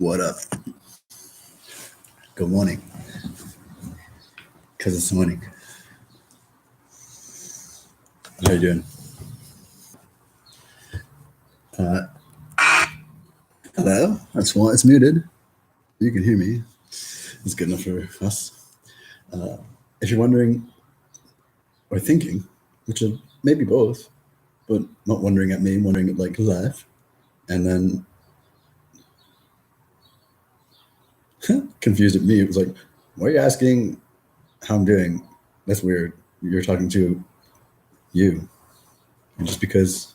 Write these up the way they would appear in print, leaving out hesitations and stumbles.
What up? Good morning. Because it's morning. How you doing? Hello? That's why it's muted. You can hear me. It's good enough for us. If you're wondering or thinking, which are maybe both, but not wondering at me, wondering at like life, and then confused at me. It was like, why are you asking how I'm doing? That's weird. You're talking to you. And just because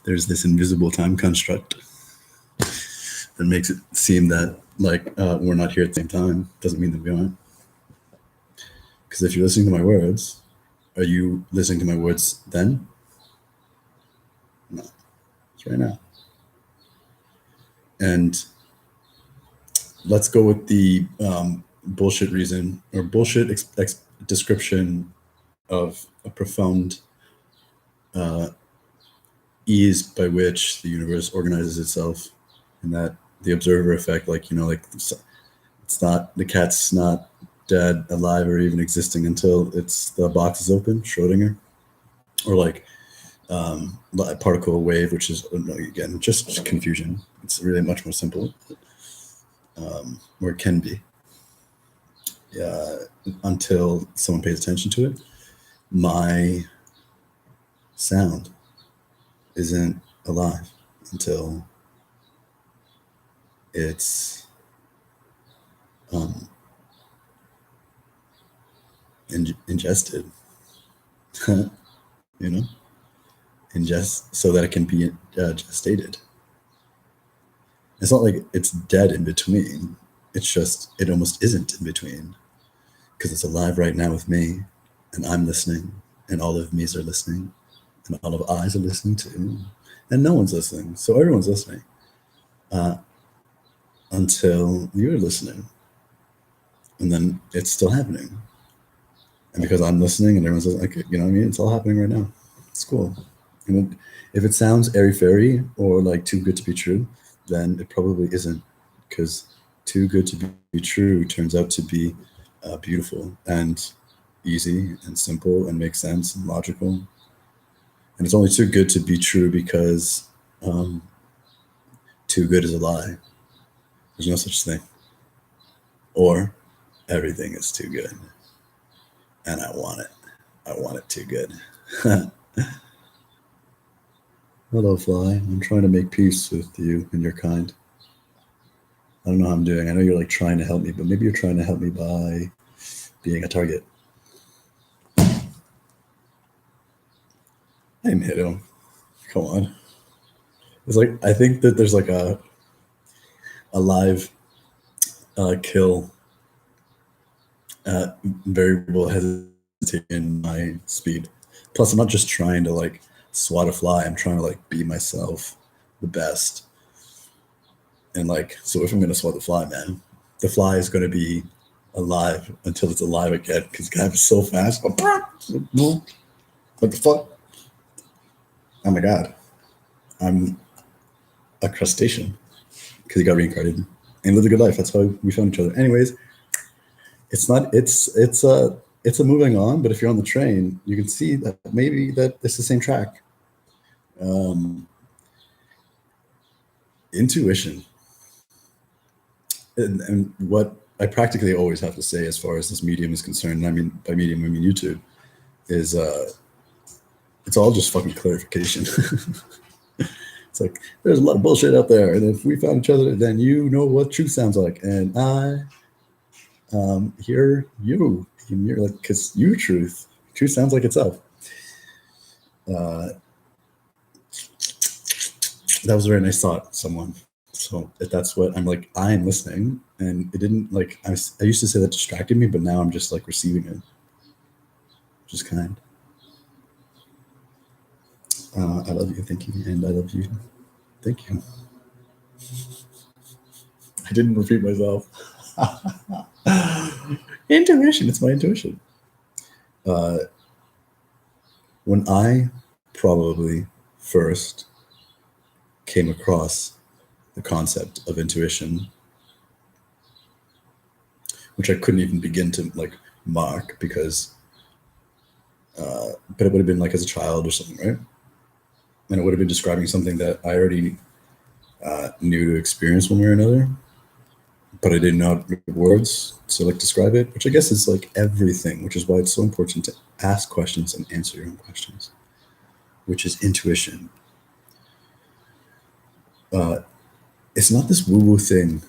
there's this invisible time construct that makes it seem that like we're not here at the same time doesn't mean that we aren't. Because if you're listening to my words, are you listening to my words then? No, it's right now. And let's go with the bullshit reason or bullshit description of a profound ease by which the universe organizes itself, and that the observer effect, like it's not, the cat's not dead, alive, or even existing until the box is open, Schrodinger, or like particle wave, which is again just confusion. It's really much more simple, or it can be, until someone pays attention to it. My sound isn't alive until it's ingested. Ingest so that it can be gestated. It's not like it's dead in between. It's just it almost isn't in between, because it's alive right now with me, and I'm listening, and all of me's are listening, and all of I's are listening too, and no one's listening. So everyone's listening until you're listening, and then it's still happening. And because I'm listening and everyone's listening, like, you know what I mean? It's all happening right now. It's cool. And if it sounds airy-fairy or like too good to be true, then it probably isn't, because too good to be true turns out to be beautiful and easy and simple and makes sense and logical. And it's only too good to be true because too good is a lie. There's no such thing. Or everything is too good. And I want it. I want it too good. Hello, Fly. I'm trying to make peace with you and your kind. I don't know how I'm doing. I know you're like trying to help me, but maybe you're trying to help me by being a target. I didn't hit him. Come on. It's like, I think that there's like a live kill variable hesitation in my speed. Plus, I'm not just trying to like swat a fly. I'm trying to like be myself the best. And like, so if I'm going to swat the fly, man, the fly is going to be alive until it's alive again, because guy is so fast. What the fuck? Oh my god, I'm a crustacean because he got reincarnated and lived a good life. That's how we found each other. Anyways, it's a moving on. But if you're on the train, you can see that maybe that it's the same track. Intuition, and what I practically always have to say as far as this medium is concerned, and I mean by medium I mean YouTube, is it's all just fucking clarification. It's like, there's a lot of bullshit out there, and if we found each other, then you know what truth sounds like, and I hear you, and you're like, because your truth sounds like itself. That was a very nice thought, someone. So if that's what I'm like, I am listening, and it didn't like, I used to say that distracted me, but now I'm just like receiving it, just kind. I love you, thank you, and I love you, thank you. I didn't repeat myself. Intuition, it's my intuition. When I probably first came across the concept of intuition, which I couldn't even begin to like mark because, but it would have been like as a child or something, right? And it would have been describing something that I already knew to experience one way or another, but I didn't know words to like describe it, which I guess is like everything, which is why it's so important to ask questions and answer your own questions, which is intuition. It's not this woo-woo thing,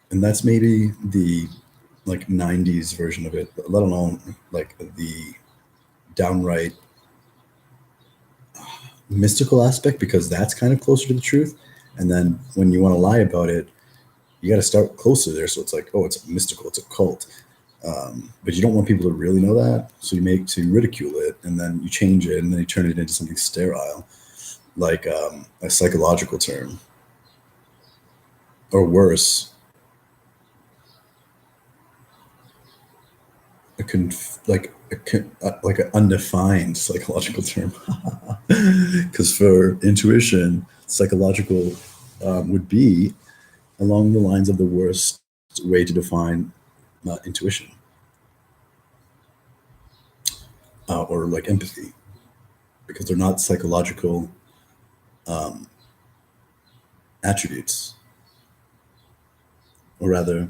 and that's maybe the like 90s version of it, let alone like the downright mystical aspect, because that's kind of closer to the truth. And then when you want to lie about it, you got to start closer there. So it's like, oh, it's mystical, it's a cult. But you don't want people to really know that. So you ridicule it, and then you change it, and then you turn it into something sterile, like a psychological term. Or worse, like an undefined psychological term. Because for intuition, psychological would be along the lines of the worst way to define intuition, or like empathy, because they're not psychological attributes, or rather,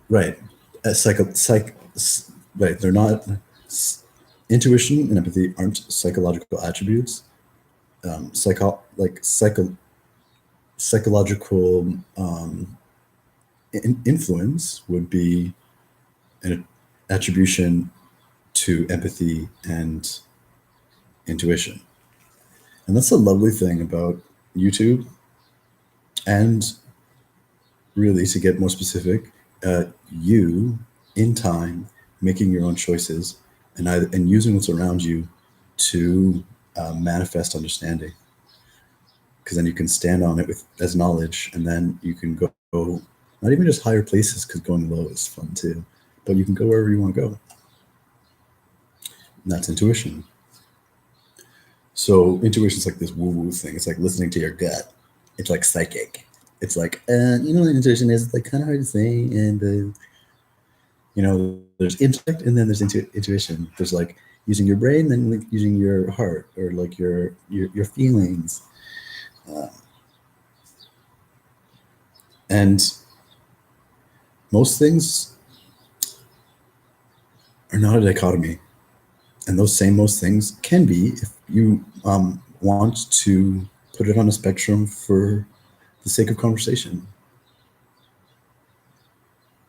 right, right, they're not. Intuition and empathy aren't psychological attributes. Psychological influence would be an attribution to empathy and intuition. And that's the lovely thing about YouTube. And really, to get more specific, you in time making your own choices, and using what's around you to manifest understanding. Because then you can stand on it as knowledge, and then you can go not even just higher places, because going low is fun too, but you can go wherever you want to go. And that's intuition. So intuition is like this woo-woo thing. It's like listening to your gut. It's like psychic. It's like, intuition is like kind of hard to say, and there's intellect, and then there's intuition. There's like using your brain, then like using your heart, or like your feelings. And most things are not a dichotomy. And those same most things can be, if you want to put it on a spectrum for the sake of conversation.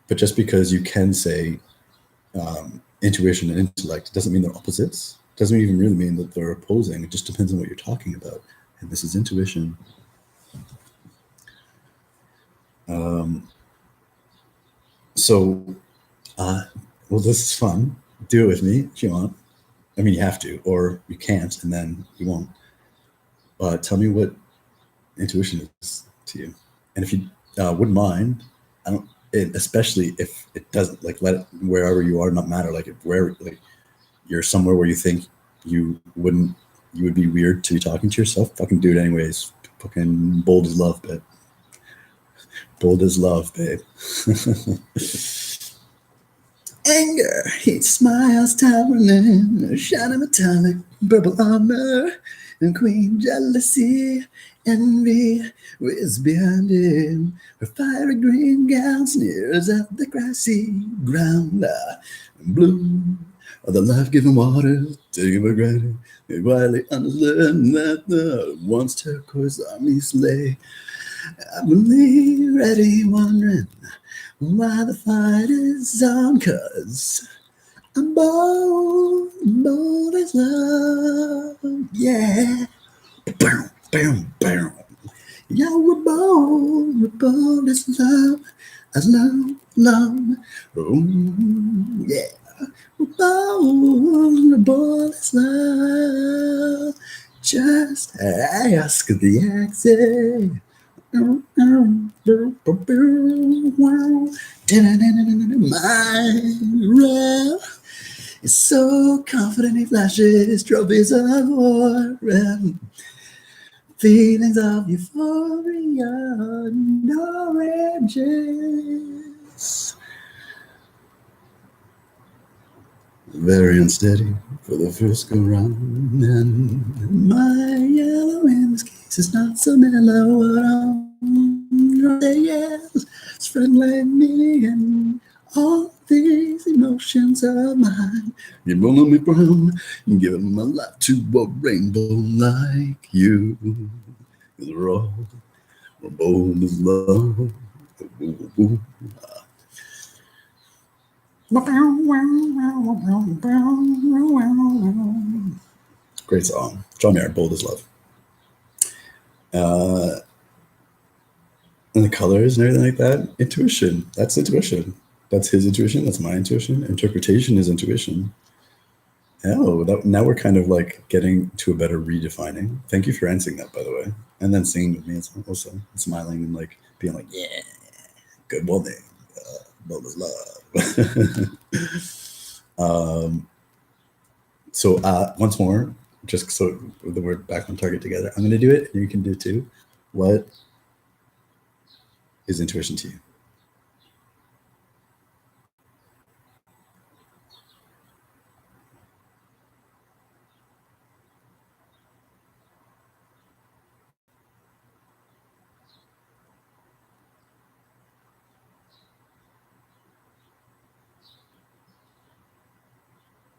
But just because you can say intuition and intellect doesn't mean they're opposites. Doesn't even really mean that they're opposing. It just depends on what you're talking about. And this is intuition. Well, this is fun. Do it with me if you want. I mean, you have to, or you can't, and then you won't. Tell me what intuition is to you. And if you wouldn't mind, especially if it doesn't, like, let it, wherever you are, not matter. Like, where, like, you're somewhere where you think you would be weird to be talking to yourself. Fucking do it anyways. Fucking bold as love, babe. Bold as love, babe. Anger, heat, smiles, towering, shining metallic, purple armor, and queen jealousy, envy, whiz behind him. Her fiery green gown sneers at the grassy ground. Blue of the life-giving waters, taking for granted. They quietly understand that the once turquoise army slay. I believe, ready, wondering why the fight is on, 'cause I'm bold as love, yeah. Boom, boom, boom. Yeah, we're bold as love, love. Ooh, yeah. We're bold as love. Just ask the exit. My He's so confident he flashes trophies of war and feelings of euphoria and oranges. Very unsteady for the first go round, and my yellow in this case is not so mellow. What I'm say yes, it's friendly me and all these emotions of mine. You're rolling me brown, giving my life to a rainbow like you. You're all we're bold as love. Ooh, ooh. Great song. John Mayer, Bold as Love. And the colors and everything like that. Intuition. That's intuition. That's his intuition. That's my intuition. Interpretation is intuition. Oh, now we're kind of like getting to a better redefining. Thank you for answering that, by the way. And then singing with me also, smiling and like being like, yeah, good woman. Bold as love. So once more, just so that we're back on target together, I'm going to do it, and you can do it too. What is intuition to you?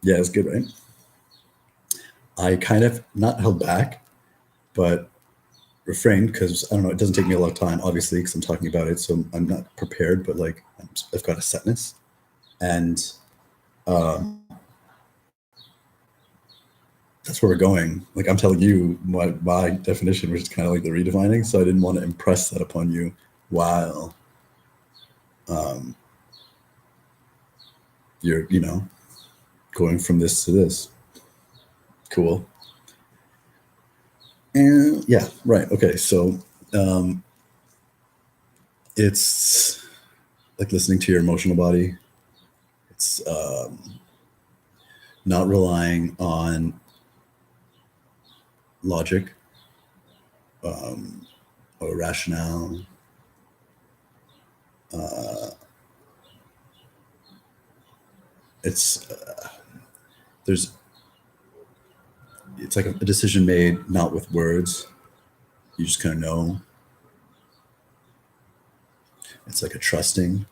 Yeah, it's good, right? I kind of not held back, but refrained because I don't know. It doesn't take me a lot of time, obviously, because I'm talking about it, so I'm not prepared. But like, I've got a setness, and um, that's where we're going. Like, I'm telling you my definition, which is kind of like the redefining. So I didn't want to impress that upon you while um, you're, going from this to this. Cool. And yeah, right. Okay. So um, it's like listening to your emotional body. It's not relying on logic or rationale. Uh, it's there's it's like a decision made not with words. You just kind of know. It's like a trusting.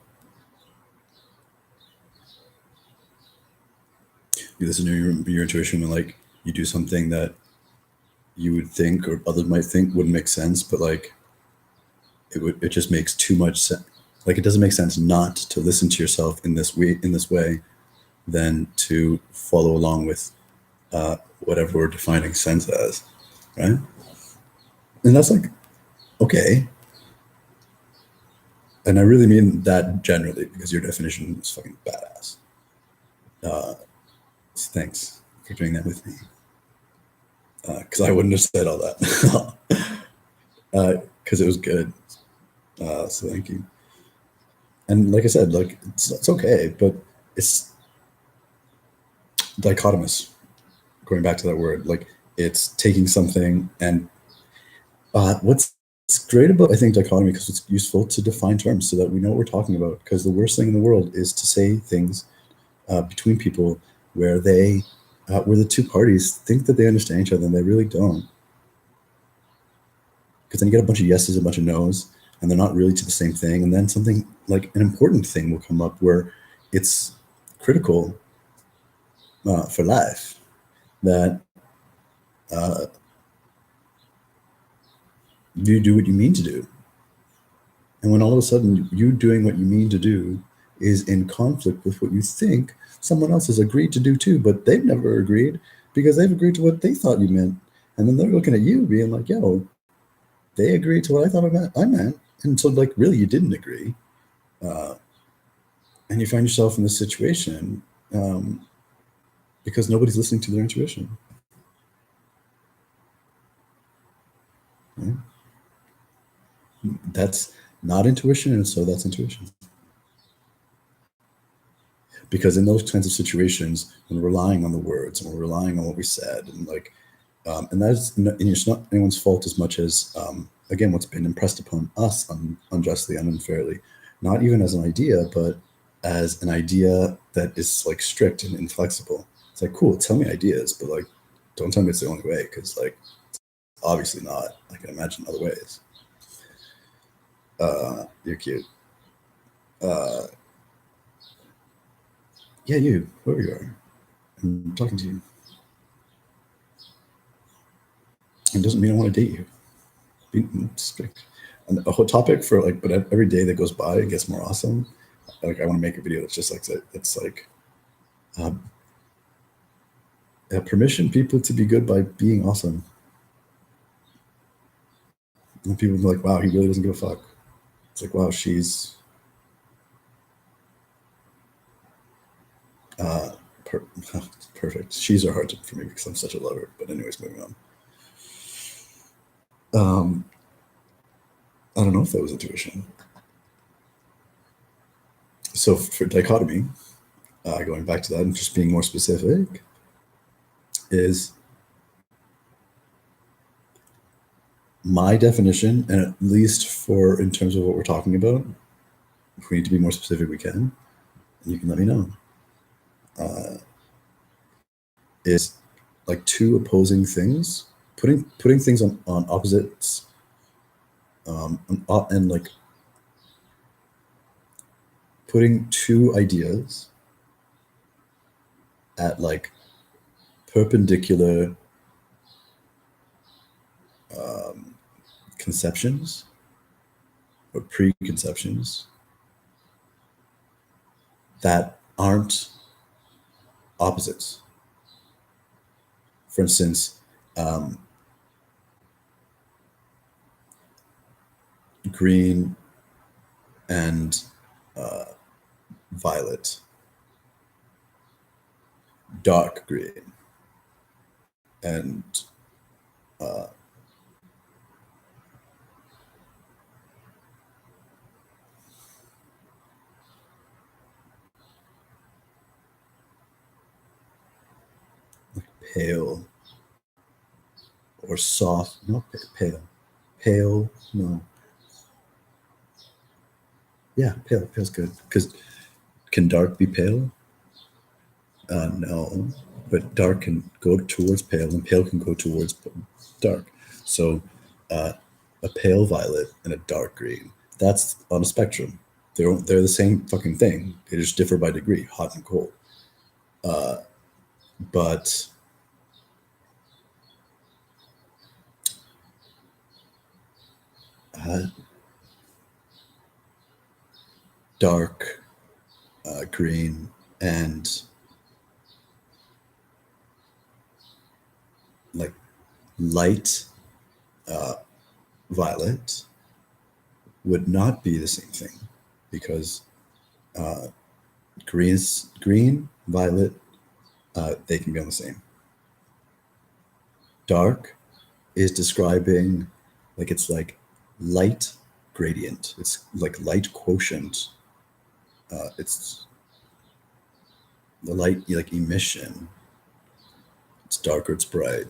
You listen to your intuition when like you do something that you would think or others might think wouldn't make sense, but like it just makes too much sense. Like it doesn't make sense not to listen to yourself in this way than to follow along with whatever we're defining sense as, right? And that's like okay. And I really mean that generally because your definition is fucking badass. Uh, so thanks for doing that with me. Because I wouldn't have said all that. Because it was good. So thank you. And like I said, like it's okay, but it's dichotomous. Going back to that word, like it's taking something and what's great about I think dichotomy because it's useful to define terms so that we know what we're talking about. Because the worst thing in the world is to say things between people where the two parties think that they understand each other and they really don't. Because then you get a bunch of yeses, a bunch of nos, and they're not really to the same thing. And then something like an important thing will come up where it's critical for life that uh, you do what you mean to do. And when all of a sudden you doing what you mean to do is in conflict with what you think someone else has agreed to do too, but they've never agreed because they've agreed to what they thought you meant. And then they're looking at you being like, yo, they agreed to what I thought I meant. And so like really you didn't agree. Uh, and you find yourself in this situation um, because nobody's listening to their intuition. Right? That's not intuition, and so that's intuition. because in those kinds of situations, when we're relying on the words and we're relying on what we said, and like, and that's, and it's not anyone's fault as much as, again, what's been impressed upon us unjustly and unfairly, not even as an idea, but as an idea that is like strict and inflexible. It's like, cool, tell me ideas, but like, don't tell me it's the only way, because like, obviously not. I can imagine other ways. You're cute. Yeah, you, whoever you are. I'm talking to you. It doesn't mean I want to date you. And a whole topic for like, but every day that goes by, it gets more awesome. Like, I want to make a video that's just like, it's like, permission people to be good by being awesome. And people be like, wow, he really doesn't give a fuck. It's like, wow, she's perfect. She's are hard for me because I'm such a lover. But anyways, moving on. I don't know if that was intuition. So for dichotomy, going back to that and just being more specific, is my definition, and at least for in terms of what we're talking about, if we need to be more specific, we can. And you can let me know. Is like two opposing things, putting things on opposites, and like putting two ideas at like perpendicular conceptions or preconceptions that aren't opposites. For instance, green and violet, dark green and pale or soft, no, pale, no. Yeah, pale's good. Because can dark be pale? No, but dark can go towards pale and pale can go towards dark. So a pale violet and a dark green, that's on a spectrum. They're the same fucking thing. They just differ by degree, hot and cold. But dark green and like light violet would not be the same thing, because green, violet, they can be on the same. Dark is describing like, it's like light gradient. It's like light quotient. It's the light like emission. It's dark or it's bright.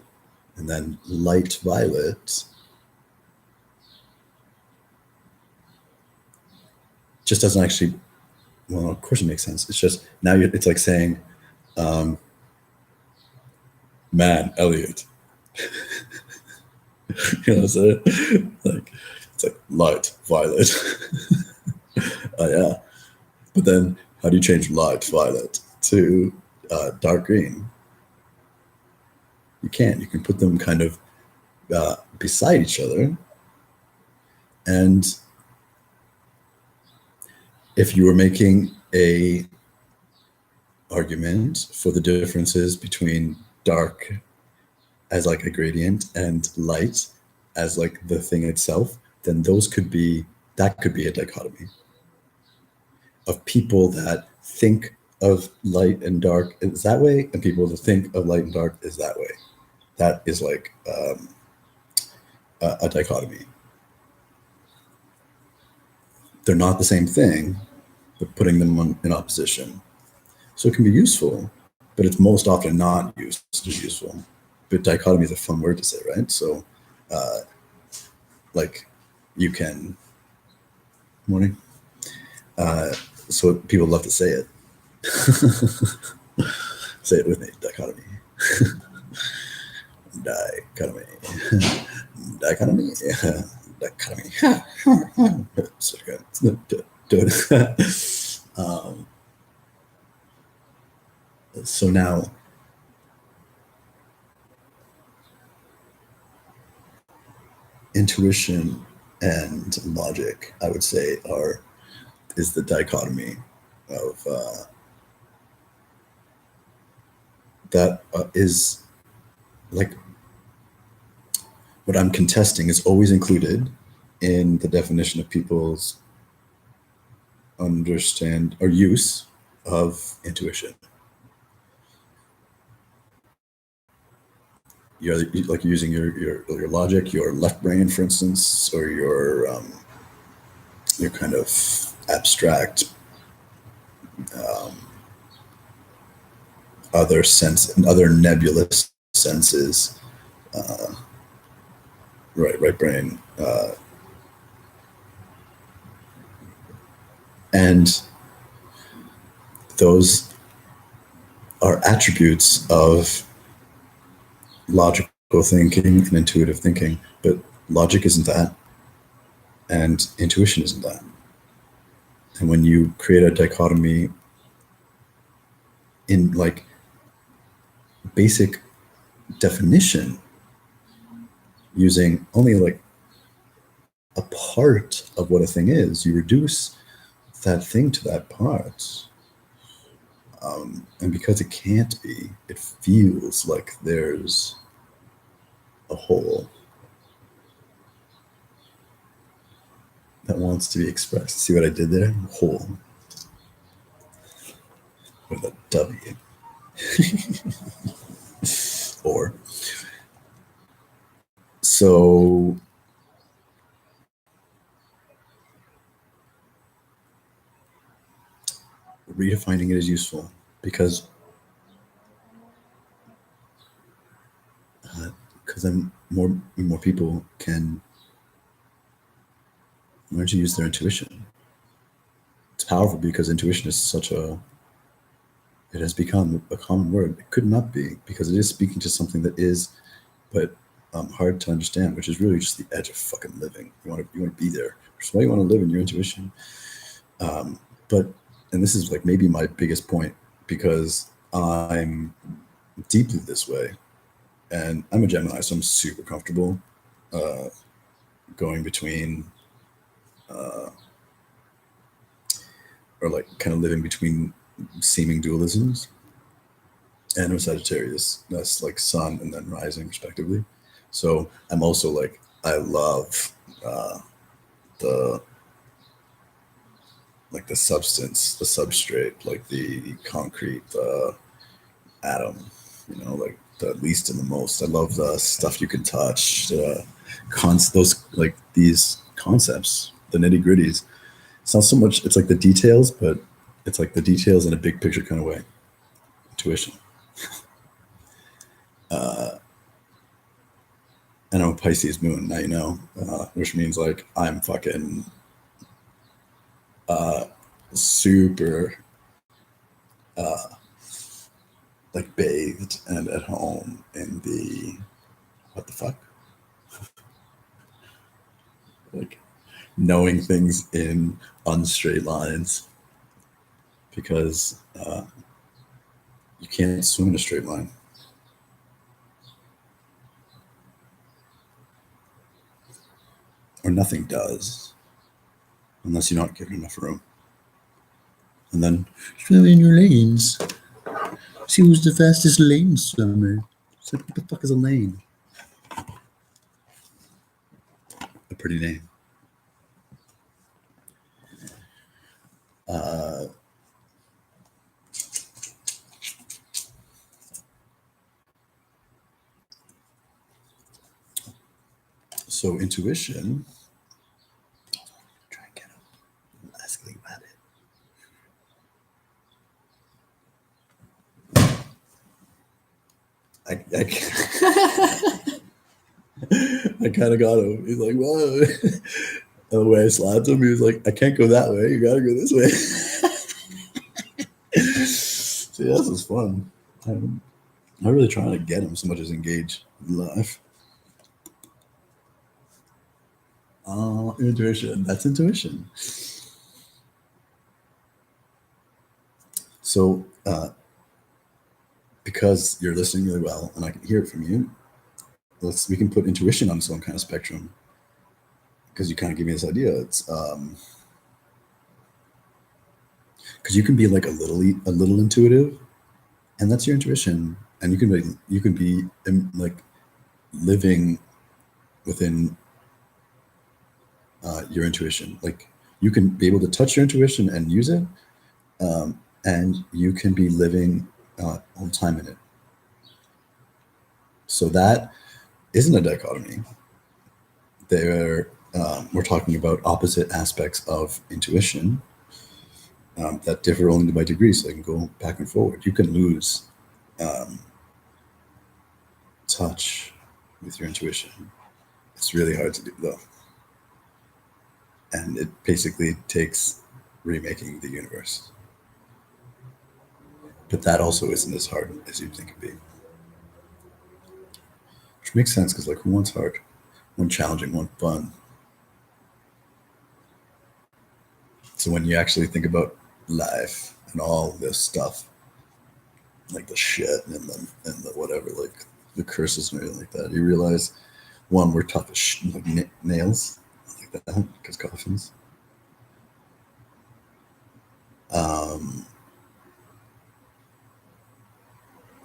And then light violet just doesn't actually, well, of course it makes sense. It's just now it's like saying, man, Elliot. You know what I'm saying? Like, it's like light violet. Oh yeah. But then how do you change light violet to dark green? You can't. You can put them kind of beside each other. And if you were making a argument for the differences between dark as like a gradient and light as like the thing itself, then that could be a dichotomy of people that think of light and dark is that way, and people that think of light and dark is that way. That is like a dichotomy. They're not the same thing, but putting them in opposition. So it can be useful, but it's most often not useful. But dichotomy is a fun word to say, right? So, uh, like, you can morning. Uh, so people love to say it. Say it with me. Dichotomy. Dichotomy. Dichotomy. Dichotomy. So good. So now, intuition and logic, I would say, is the dichotomy of that is like what I'm contesting is always included in the definition of people's understand or use of intuition. You're like using your logic, your left brain, for instance, or your kind of abstract other sense and other nebulous senses, uh, right brain, and those are attributes of logical thinking and intuitive thinking, but logic isn't that, and intuition isn't that. And when you create a dichotomy in like basic definition using only like a part of what a thing is, you reduce that thing to that part. And because it can't be, it feels like there's a whole that wants to be expressed. See what I did there? Whole with a W. Or so redefining it is useful because then more people can learn to use their intuition. It's powerful because intuition is it has become a common word. It could not be because it is speaking to something that is, but hard to understand, which is really just the edge of fucking living. You want to be there. That's why you want to live in your intuition. But and this is like maybe my biggest point because I'm deeply this way, and I'm a Gemini, so I'm super comfortable going between or like kind of living between seeming dualisms. And I'm a Sagittarius. That's like sun and then rising, respectively. So I'm also like I love the like the substance, the substrate, like the concrete, the atom. You know, like the least and the most. I love the stuff you can touch. Those like these concepts, the nitty gritties. It's not so much. It's like the details, but it's like the details in a big picture kind of way. Intuition. And I'm a Pisces moon, now you know, which means like I'm fucking super like bathed and at home in the what the fuck, like knowing things in unstraight lines because you can't swim in a straight line. Or nothing does unless you're not given enough room. And then swim in your lanes. See who's the fastest lane swimmer. It's like, what the fuck is a lane? A pretty name. So intuition. Try and get up. I'm asking about it. I kind of got him. He's like, whoa. And the way I slapped him, he was like, I can't go that way. You got to go this way. So yeah, this is fun. I'm not really trying to get him so much as engage in life. Intuition. That's intuition. So because you're listening really well and I can hear it from you, we can put intuition on some kind of spectrum, because you kind of give me this idea. It's because you can be like a little intuitive, and that's your intuition, and you can be like living within your intuition. Like you can be able to touch your intuition and use it, and you can be living all the time in it. So that isn't a dichotomy. We're talking about opposite aspects of intuition that differ only by degree, so they can go back and forward. You can lose touch with your intuition. It's really hard to do, though. And it basically takes remaking the universe. But that also isn't as hard as you'd think it'd be. Which makes sense, because like, who wants hard? One challenging, one fun. So when you actually think about life and all this stuff, like the shit and the whatever, like the curses and everything like that, you realize, one, we're tough as like nails, like that, because coffins.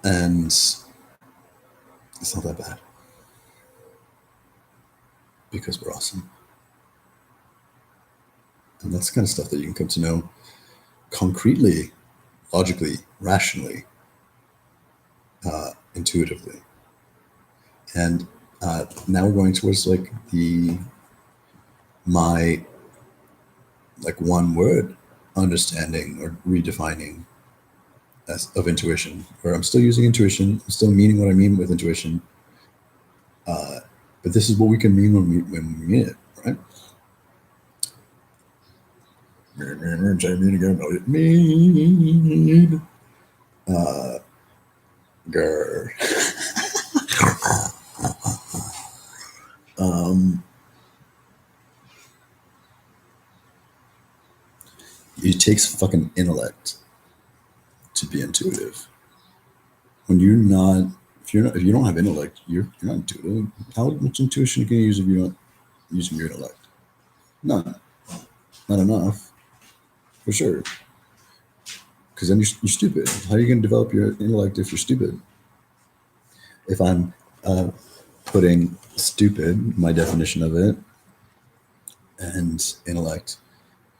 And it's not that bad, because we're awesome. And that's the kind of stuff that you can come to know concretely, logically, rationally, intuitively. And now we're going towards like my like one word understanding or redefining of intuition, where I'm still using intuition, I'm still meaning what I mean with intuition, but this is what we can mean when we mean it, right? Mean. Grr. It takes fucking intellect to be intuitive. When you're not, if you don't have intellect, you're not intuitive. How much intuition can you use if you're not using your intellect? None. Not enough, for sure. Because then you're stupid. How are you going to develop your intellect if you're stupid? If I'm putting stupid, my definition of it, and intellect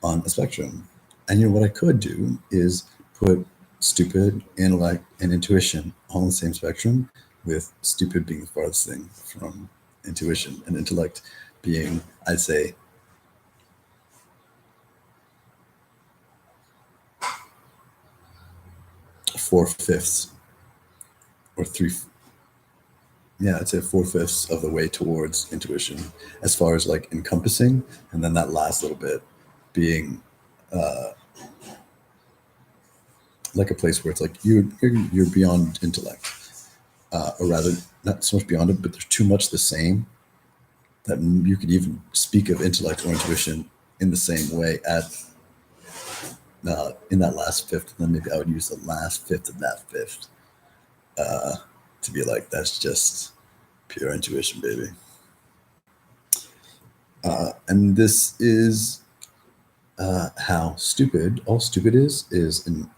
on a spectrum. And you know what I could do is put stupid, intellect, and intuition all on the same spectrum, with stupid being the farthest thing from intuition, and intellect being, I'd say, 4/5 or 3. Yeah, I'd say 4/5 of the way towards intuition, as far as like encompassing, and then that last little bit being like a place where it's like you're beyond intellect, or rather, not so much beyond it, but there's too much the same that you could even speak of intellect or intuition in the same way at in that last fifth. And then maybe I would use the last fifth of that fifth to be like, that's just pure intuition, baby. And this is how stupid, all stupid is an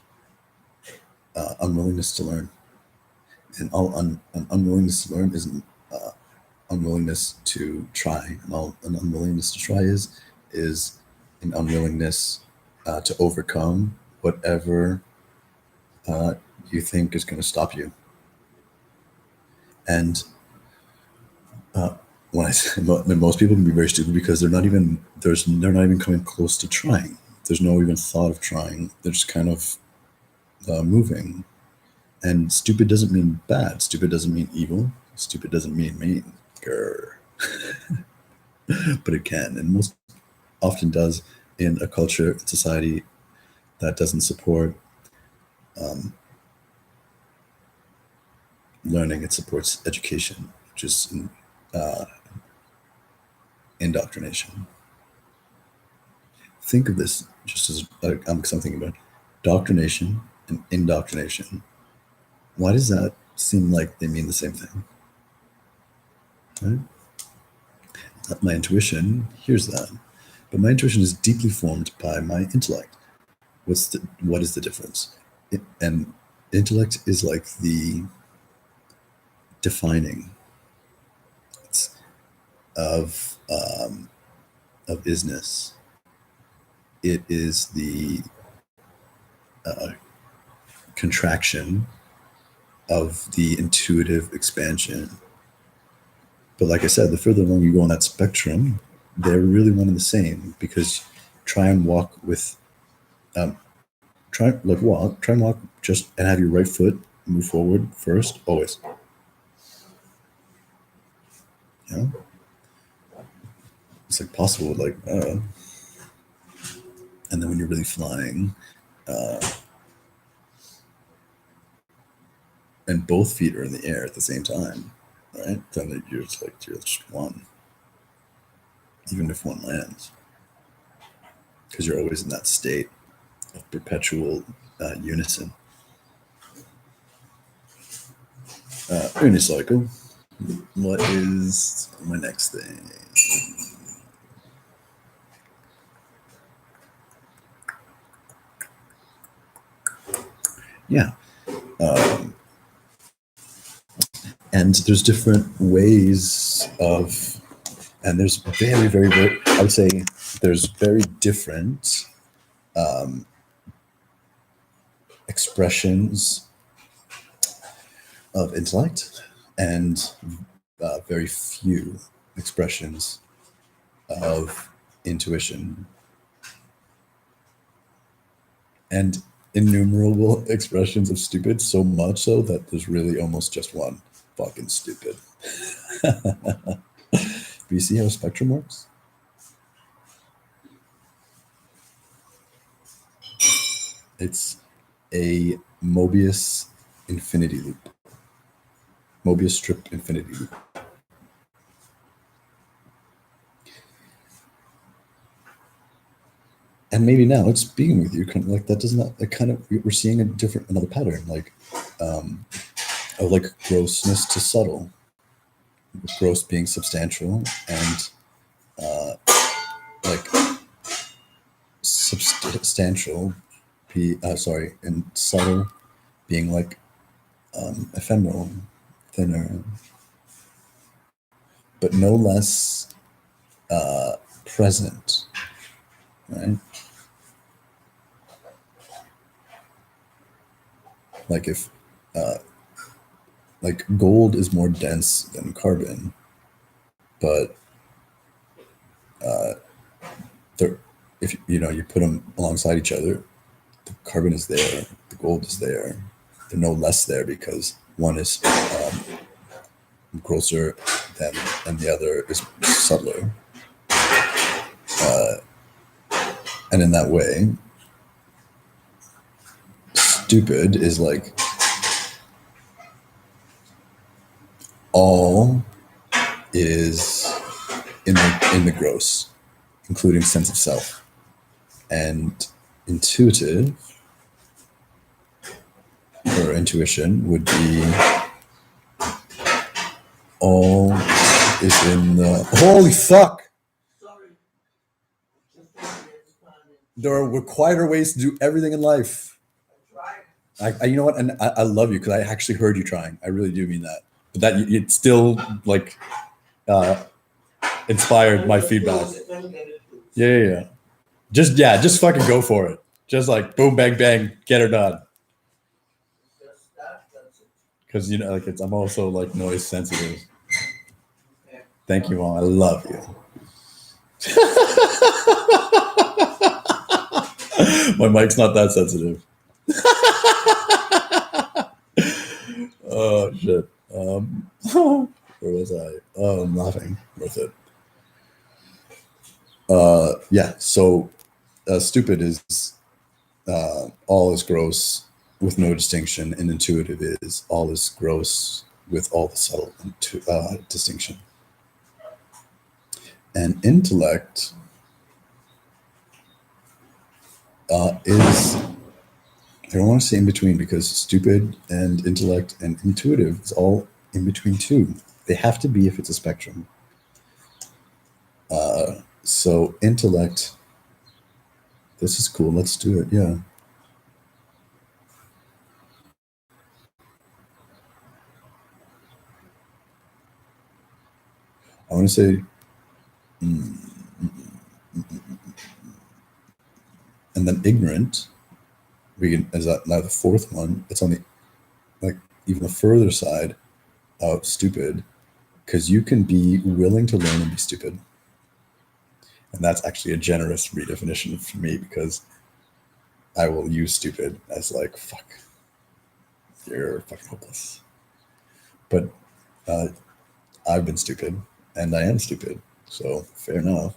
unwillingness to learn. And an unwillingness to learn is an unwillingness to try. And all an unwillingness to try is an unwillingness to overcome whatever you think is going to stop you. And when I say most people can be very stupid because they're not even coming close to trying. There's no even thought of trying. They're just kind of moving. And stupid doesn't mean bad. Stupid doesn't mean evil. Stupid doesn't mean mean. Grr. But it can, and most often does in a culture and society that doesn't support um, learning. It supports education, which is uh, indoctrination. Think of this just as because I'm thinking about doctrination and indoctrination. Why does that seem like they mean the same thing? Right? My intuition hears that, but my intuition is deeply formed by my intellect. What is the difference? And intellect is like the defining of of isness. It is the uh, contraction of the intuitive expansion. But like I said, the further along you go on that spectrum, they're really one and the same, because try and walk with try and walk just and have your right foot move forward first, always. You know? It's like possible, like and then when you're really flying, uh, and both feet are in the air at the same time, right? Then you're just one, even if one lands, because you're always in that state of perpetual unison. Unicycle. What is my next thing? Yeah. Um, and there's different ways of, and there's very, I would say there's very different expressions of intellect, and very few expressions of intuition, and innumerable expressions of stupid, so much so that there's really almost just one fucking stupid. Do you see how a spectrum works? It's a Mobius infinity loop. Mobius strip infinity loop. And maybe now it's being with you, kind of like that does not, it kind of, we're seeing another pattern, like of like grossness to subtle, with gross being substantial, and like substantial and subtle being like ephemeral, thinner, but no less present, right? Like if like gold is more dense than carbon, but if you put them alongside each other, the carbon is there, the gold is there. They're no less there because one is grosser than, and the other is subtler. And in that way, stupid is like all is in the gross, including sense of self. And intuitive or intuition would be all is in the holy fuck. There are quieter ways to do everything in life. You know what? And I love you because I actually heard you trying. I really do mean that. But that it still like inspired my feedback. Yeah. Just fucking go for it. Just like boom, bang, bang, get her done. Because like I'm also like noise sensitive. Thank you, Mom. I love you. My mic's not that sensitive. Oh shit. Where was I? Oh, I'm laughing. Worth it. Yeah. So stupid is all is gross with no distinction, and intuitive is all is gross with all the subtle distinction. And intellect is, I don't want to say in between, because stupid and intellect and intuitive is all in between too. They have to be if it's a spectrum. So intellect, this is cool. Let's do it. Yeah. I want to say, mm, and then ignorant. We can, as that now the fourth one. It's on the, like, even the further side of stupid, because you can be willing to learn and be stupid, and that's actually a generous redefinition for me, because I will use stupid as like, fuck, you're fucking hopeless. But uh, I've been stupid, and I am stupid, so fair enough.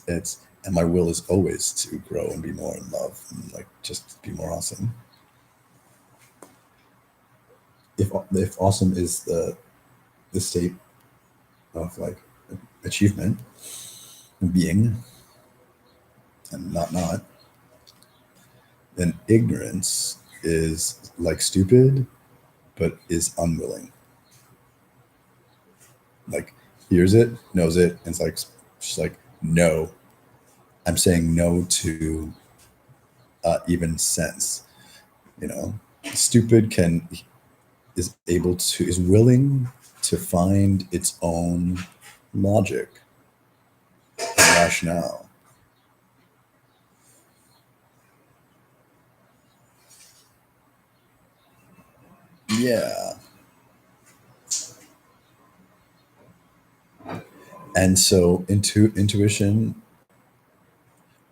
It's and my will is always to grow and be more in love and like just be more awesome. If awesome is the state of like achievement and being and not, then ignorance is like stupid but is unwilling. Like hears it, knows it, and it's like she's like, no, I'm saying no to even sense. You know, stupid can is willing to find its own logic and rationale. Yeah. And so intuition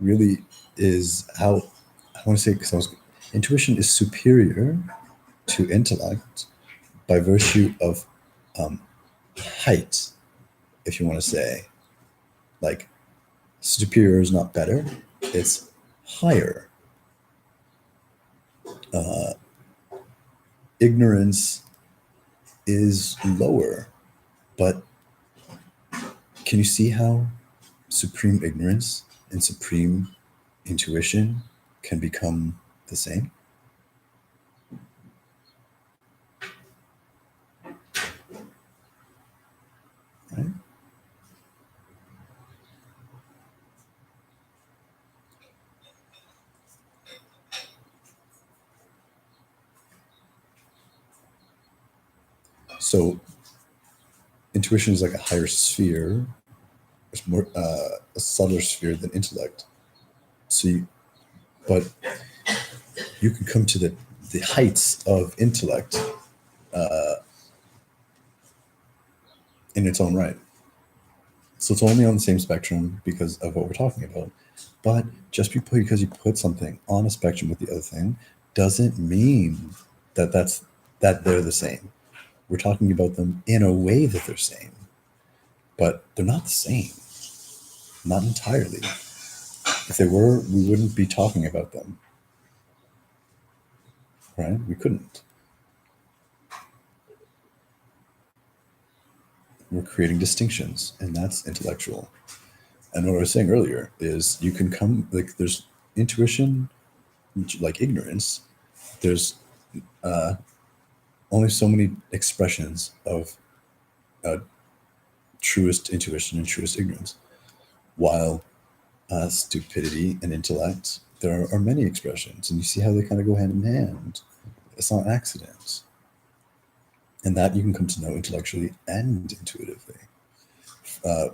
really is how, I want to say, because intuition is superior to intellect by virtue of um, height, if you want to say. Like superior is not better, it's higher. Uh, Ignorance is lower, but can you see how supreme ignorance and supreme intuition can become the same? Right? So intuition is like a higher sphere. It's more a subtler sphere than intellect. So, but you can come to the heights of intellect uh, in its own right. So it's only on the same spectrum because of what we're talking about. But just because you put something on a spectrum with the other thing doesn't mean that they're the same. We're talking about them in a way that they're same, but they're not the same. Not entirely. If they were, we wouldn't be talking about them, right? We couldn't. We're creating distinctions, and that's intellectual. And what I was saying earlier is you can come, like, there's intuition, like ignorance. There's only so many expressions of uh, truest intuition and truest ignorance. While stupidity and intellect, there are many expressions, and you see how they kind of go hand in hand. It's not an accident. And that you can come to know intellectually and intuitively. Uh,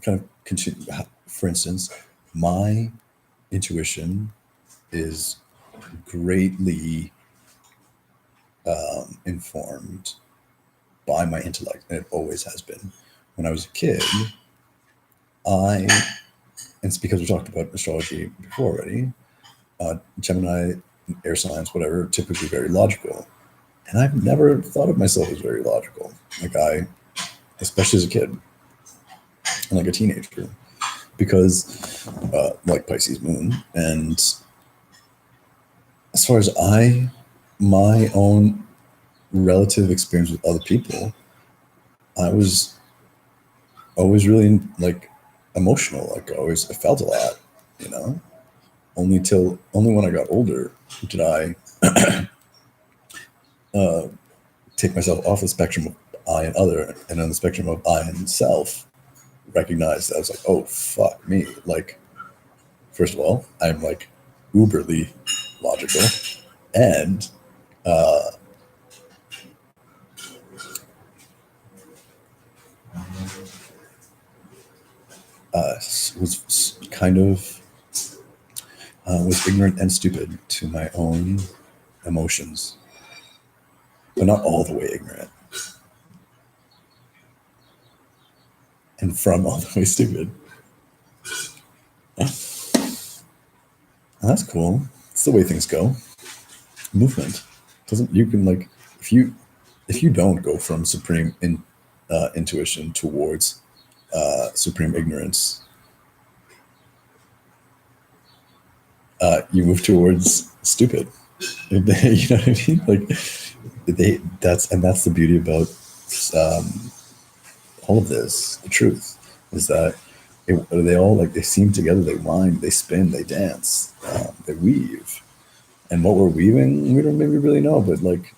kind of continue, for instance, my intuition is greatly informed by my intellect, and it always has been. When I was a kid, I, and it's because we talked about astrology before already, Gemini, air signs, whatever, typically very logical. And I've never thought of myself as very logical. Like especially as a kid and like a teenager, because like Pisces moon. And as far as my own relative experience with other people, I was always really like emotional. Like I felt a lot, you know. Only when I got older did I take myself off the spectrum of I and other, and on the spectrum of I and self, recognize that I was like, oh fuck me. Like, first of all, I'm like uberly logical, and was kind of was ignorant and stupid to my own emotions, but not all the way ignorant, and from all the way stupid. That's cool. It's the way things go. Movement doesn't you can like if you don't go from supreme intuition towards supreme ignorance, you move towards stupid. You know what I mean? Like that's the beauty about um, all of this. The truth is that they all like they seem together. They wind, they spin, they dance, they weave. And what we're weaving, we don't maybe really know. But like,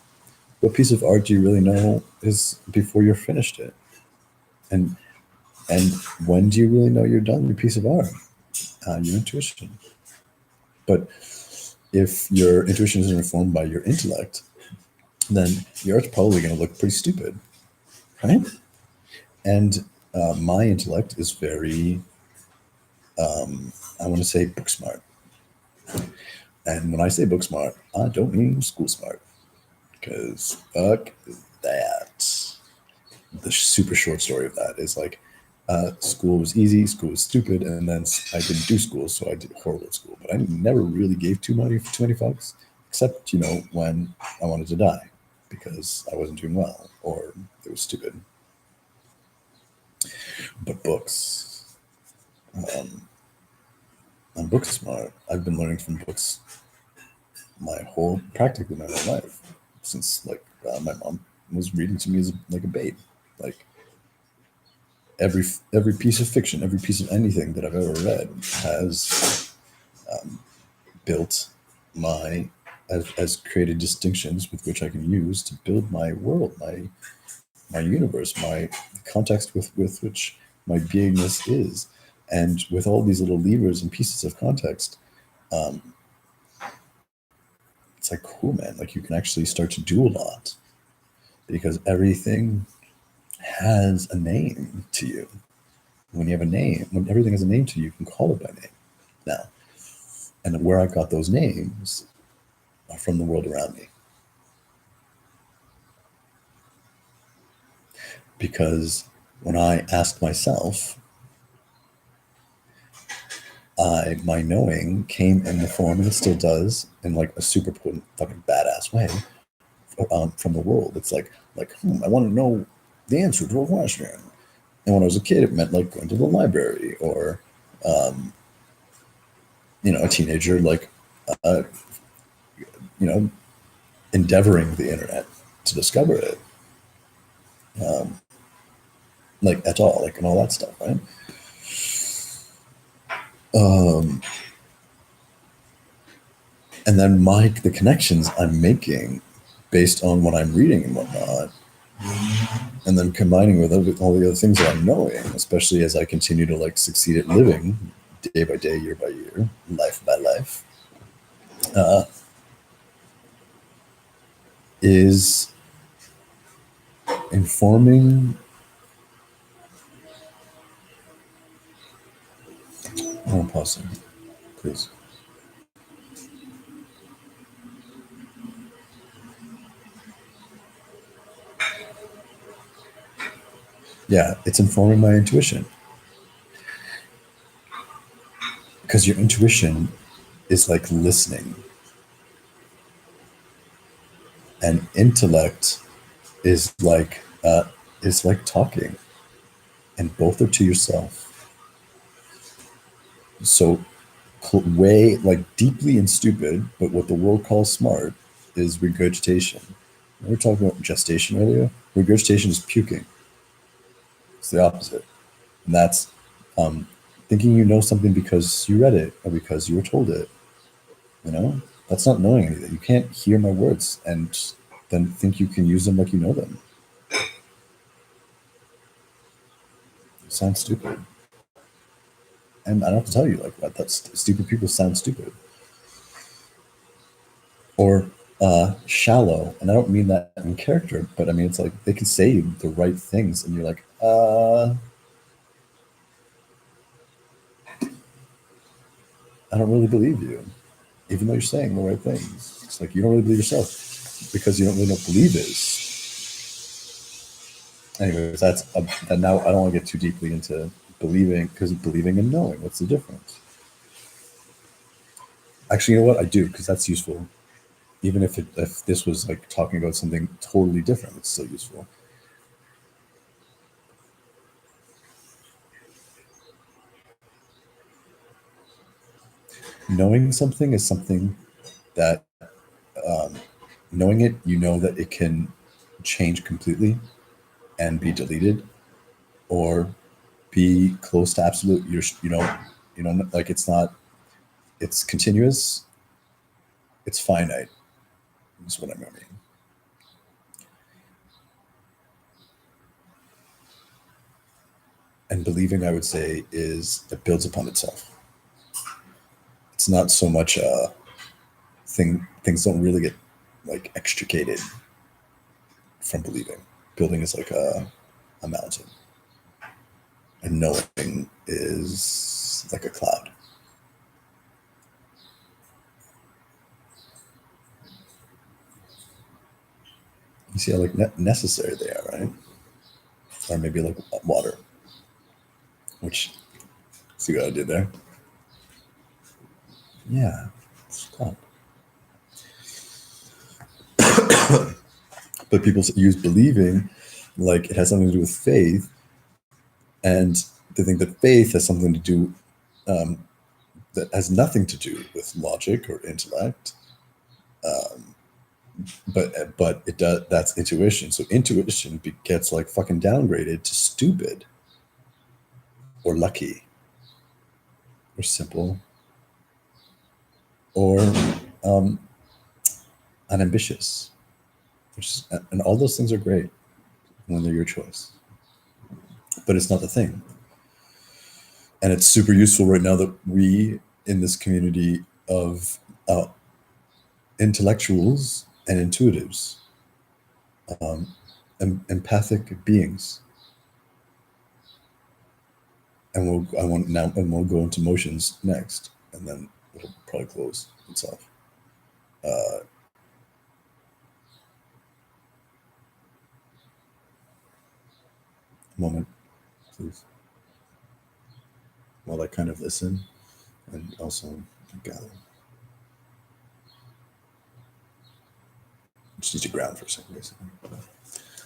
what piece of art do you really know is before you're finished it? And and when do you really know you're done your piece of art? Your intuition. But if your intuition isn't informed by your intellect, then your art's probably going to look pretty stupid, right? And my intellect is very, I want to say, book smart. And when I say book smart, I don't mean school smart, because fuck that. The super short story of that is like, school was easy, school was stupid, and then I didn't do school, so I did horrible at school. But I never really gave too many fucks, except when I wanted to die because I wasn't doing well or it was stupid. But books, um, I'm book smart. I've been learning from books practically my whole life, since like my mom was reading to me as like a babe. Like every piece of fiction, every piece of anything that I've ever read has built has created distinctions with which I can use to build my world, my universe, my context with which my beingness is. And with all these little levers and pieces of context, um, it's like cool, man. Like you can actually start to do a lot because everything has a name to you. When you have a name, when everything has a name to you, you can call it by name. Now, and where I got those names are from the world around me. Because when I asked myself, my knowing came in the form, and it still does, in like a super potent, fucking badass way, from the world. It's like, I want to know the answer to a question. And when I was a kid, it meant like going to the library, or, um, a teenager, like, uh, you know, endeavoring the internet to discover it, um, like at all, like, and all that stuff, right? Um, and then the connections I'm making based on what I'm reading and whatnot, and then combining with all the other things that I'm knowing, especially as I continue to like succeed at living day by day, year by year, life by life, uh, is informing. Oh, pause there, please. Yeah, it's informing my intuition, because your intuition is like listening, And intellect is like talking, and both are to yourself. So way like deeply and stupid, but what the world calls smart is regurgitation. We were talking about gestation earlier. Regurgitation is puking. It's the opposite, and that's thinking you know something because you read it or because you were told it. You know, that's not knowing anything. You can't hear my words and then think you can use them like you know them. It sounds stupid. And I don't have to tell you like that. That's stupid people sound stupid. Or shallow. And I don't mean that in character, but I mean, it's like they can say the right things and you're like, I don't really believe you, even though you're saying the right things. It's like you don't really believe yourself because you don't really know what believe is. Anyways, and now I don't want to get too deeply into believing because believing and knowing. What's the difference? Actually, you know what? I do because that's useful. Even if this was like talking about something totally different, it's still useful. Knowing something is something that knowing it, you know that it can change completely and be deleted or be close to absolute. Like it's not. It's continuous. It's finite. Is what I mean. And believing, I would say, is it builds upon itself. It's not so much a thing. Things don't really get like extricated from believing. Building is like a mountain, and knowing is like a cloud. You see how like necessary they are, right? Or maybe like water, which see what I did there? Yeah, stop. But people use believing like it has something to do with faith, and they think that faith has something to do that has nothing to do with logic or intellect. But it does. That's intuition. So intuition gets like fucking downgraded to stupid or lucky or simple or um, unambitious. And all those things are great when they're your choice, but it's not the thing. And it's super useful right now that we in this community of uh, intellectuals and intuitives, empathic beings, and we'll go into motions next, and then it'll probably close itself. Uh, Moment, please, while I kind of listen and also gather. Just need to ground for a second, basically.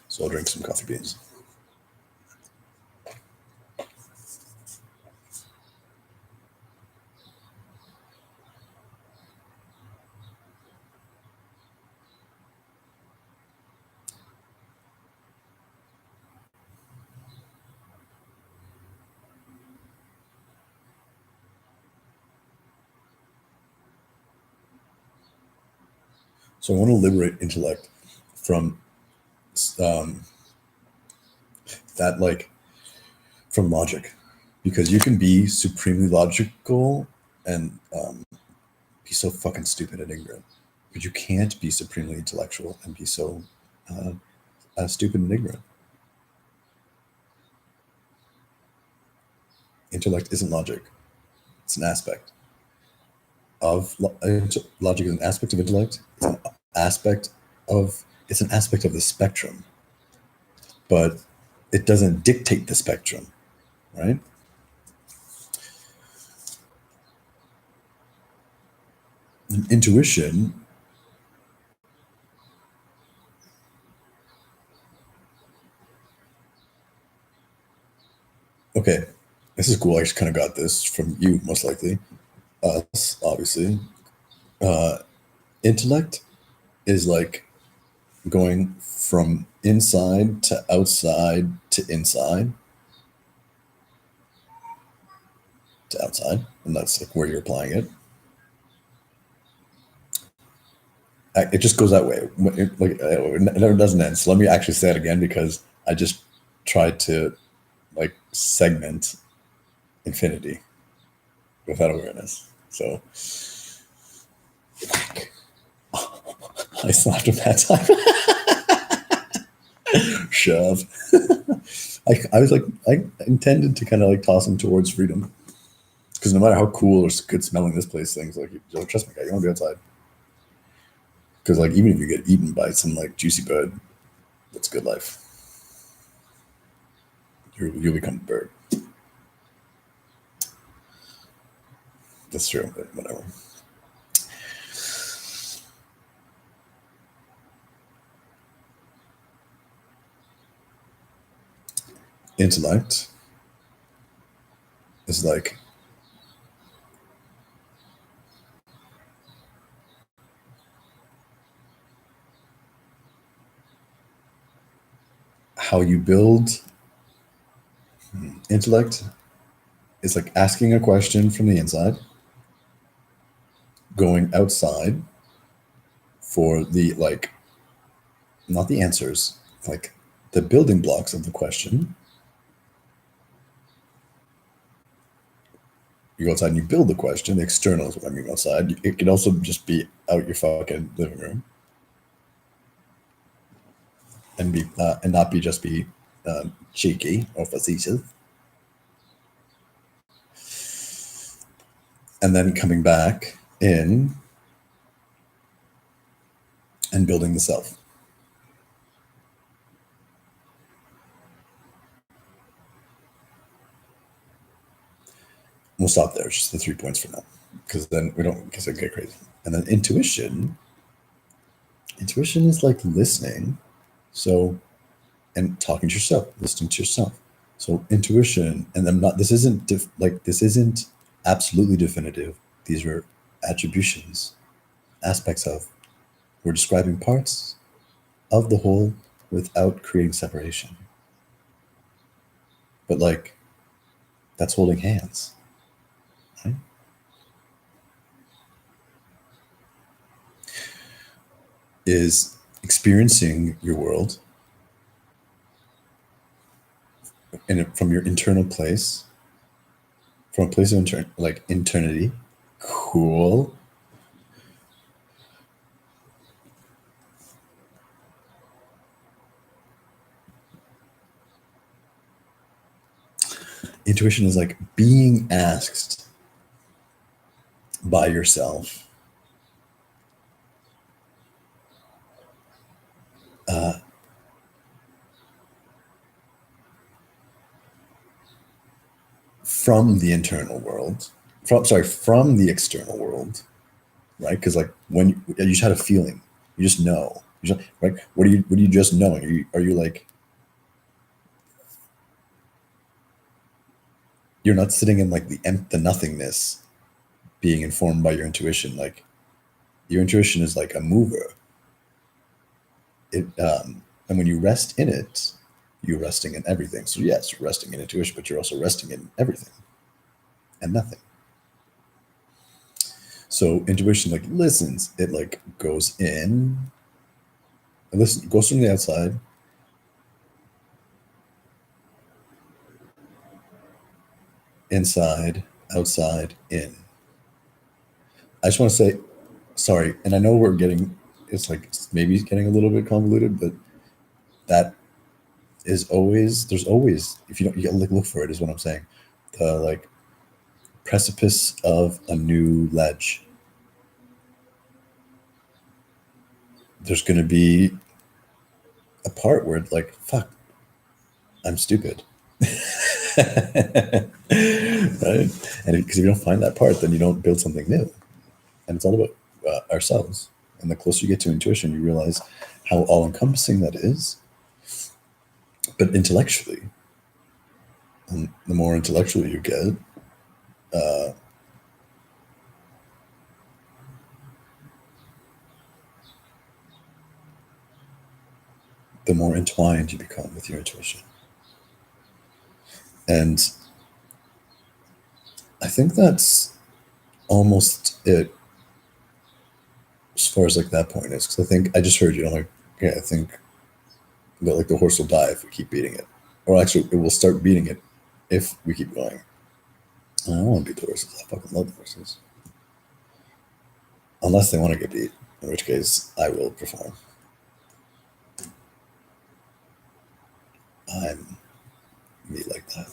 So I'll drink some coffee beans. So I want to liberate intellect from um, that, like, from logic, because you can be supremely logical and be so fucking stupid and ignorant, but you can't be supremely intellectual and be so uh, stupid and ignorant. Intellect isn't logic; it's an aspect of logic. Is an aspect of intellect. Aspect it's an aspect of the spectrum, but it doesn't dictate the spectrum, right? And intuition Okay, this is cool. I just kind of got this from you, most likely. Us, obviously. Uh, Intellect is like going from inside to outside to inside to outside, and that's like where you're applying it. It just goes that way. It never doesn't end. So let me actually say it again because I just tried to like segment infinity without awareness. So I slapped him that time. Shove. I was like, I intended to kind of like toss him towards freedom because no matter how cool or good smelling this place things, like, trust me, guy, you want to be outside. Because like even if you get eaten by some like juicy bird, that's good life. You'll become a bird. That's true, but whatever. Intellect is like how you build. Intellect is like asking a question from the inside, going outside for the like, not the answers, like the building blocks of the question. You go outside and you build the question. The external is what I mean outside. It can also just be out your fucking living room and be and not be just be cheeky or facetious. And then coming back in and building the self. We'll stop there. It's just the 3 points for now, because then we don't because it get crazy. And then intuition. Intuition is like listening, so and talking to yourself, listening to yourself. So intuition, and I'm not. This isn't this isn't absolutely definitive. These are attributions, aspects of. We're describing parts of the whole without creating separation. But like, that's holding hands. Right? Is experiencing your world from your internal place, from a place of like eternity. Cool. Intuition is like being asked by yourself from the internal world, from the external world, right? Because like when you just had a feeling, you just know, right? What are you just knowing? Are you like, you're not sitting in like the nothingness, being informed by your intuition. Like your intuition is like a mover. And when you rest in it, you're resting in everything. So yes, you're resting in intuition, but you're also resting in everything and nothing. So intuition like listens, it like goes in, and goes from the outside, inside, outside, in. I just want to say, sorry, and I know it's like maybe getting a little bit convoluted, but that is always, there's always, if you don't, you gotta look for it, is what I'm saying. The like precipice of a new ledge. There's going to be a part where it's like, fuck, I'm stupid. Right? And because if you don't find that part, then you don't build something new. And it's all about ourselves. And the closer you get to intuition, you realize how all encompassing that is. But intellectually, And the more intellectual you get, the more entwined you become with your intuition. And I think that's almost it as far as like that point is. Because I think I just heard you. I'm like, yeah, I think that like the horse will die if we keep beating it, or actually, it will start beating it if we keep going. And I don't want to beat the horses. I fucking love the horses, unless they want to get beat, in which case I will perform. I'm me like that.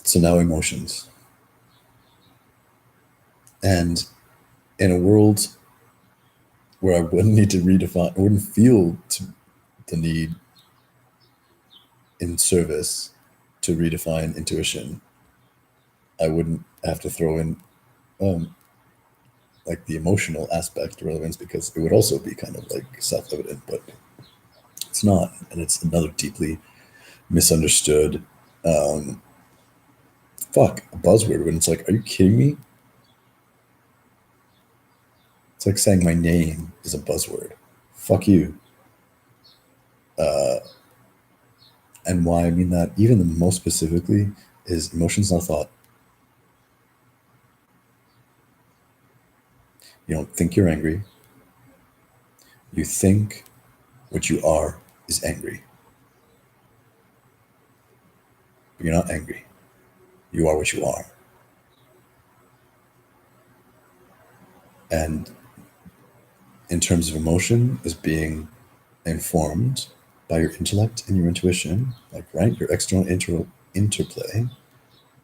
So now emotions, and in a world where I wouldn't need to redefine, I wouldn't feel the need in service to redefine intuition. I wouldn't have to throw in um, like the emotional aspect relevance, because it would also be kind of like self-evident, but it's not, and it's another deeply misunderstood um, a buzzword when it's like, are you kidding me? It's like saying my name is a buzzword. Fuck you. And why I mean that, even the most specifically, is emotions not thought. You don't think you're angry. You think what you are is angry. But you're not angry. You are what you are. And in terms of emotion, is being informed by your intellect and your intuition, like, right, your external interplay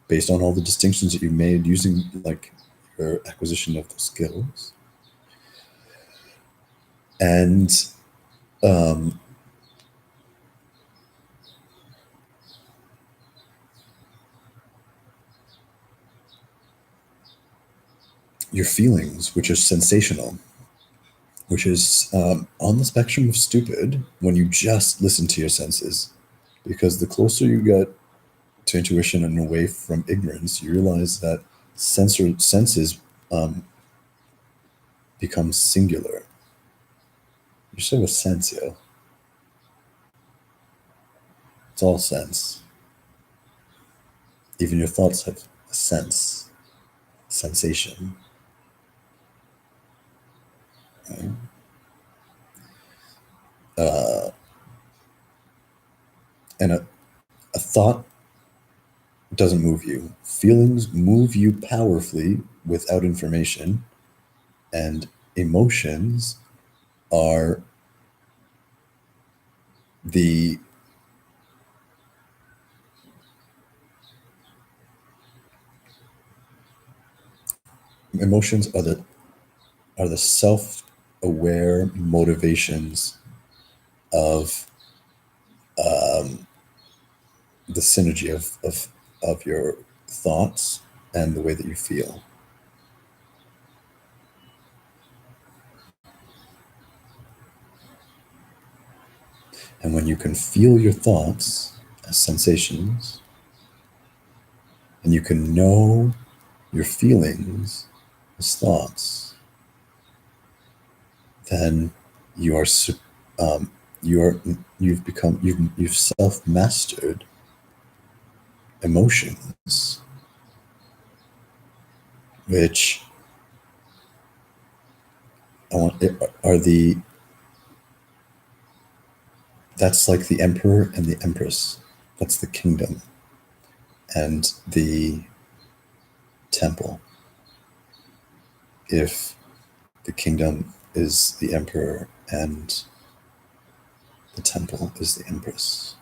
based on all the distinctions that you made using like your acquisition of those skills. And um, your feelings, which is sensational, which is on the spectrum of stupid when you just listen to your senses. Because the closer you get to intuition and away from ignorance, you realize that senses um, become singular. You just have a sense, yo. It's all sense. Even your thoughts have a sense, sensation. Right? And a thought doesn't move you. Feelings move you powerfully without information, and emotions are the emotions are the self-aware motivations of the synergy of your thoughts and the way that you feel. And when you can feel your thoughts as sensations, and you can know your feelings as thoughts, then you are you are you've self mastered emotions, which are the that's like the emperor and the empress. That's the kingdom and the temple. If the kingdom is the emperor and the temple is the empress,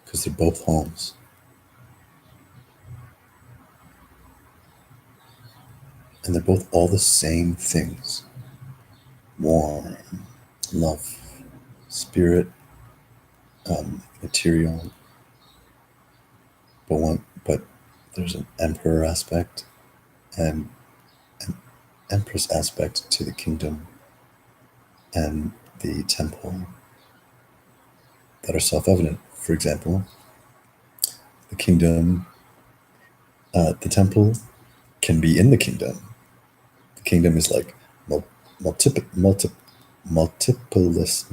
because they're both homes. And they're both all the same things: warm, love, spirit, material. But there's an emperor aspect and an empress aspect to the kingdom, and the temple that are self-evident. For example, the kingdom, the temple can be in the kingdom. The kingdom is like multiplicious,